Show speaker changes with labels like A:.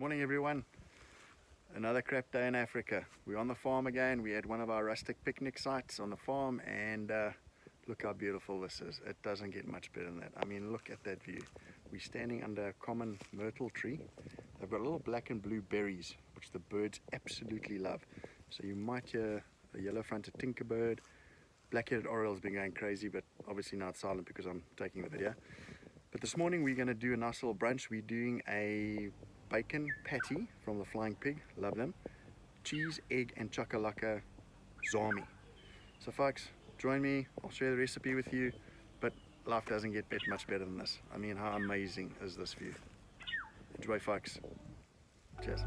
A: Morning everyone. Another crap day in Africa. We're on the farm again. We're at one of our rustic picnic sites on the farm, and look how beautiful this is. It doesn't get much better than that. I mean, look at that view. We're standing under a common myrtle tree. They've got little black and blue berries which the birds absolutely love. So you might hear a yellow-fronted tinkerbird. Black-headed oriole's been going crazy, but obviously now it's silent because I'm taking the video. But this morning we're going to do a nice little brunch. We're doing a bacon patty from the Flying Pig, love them, cheese, egg and chakalaka zami. So folks, join me, I'll share the recipe with you, but life doesn't get much better than this. I mean, how amazing is this view? Enjoy folks, cheers.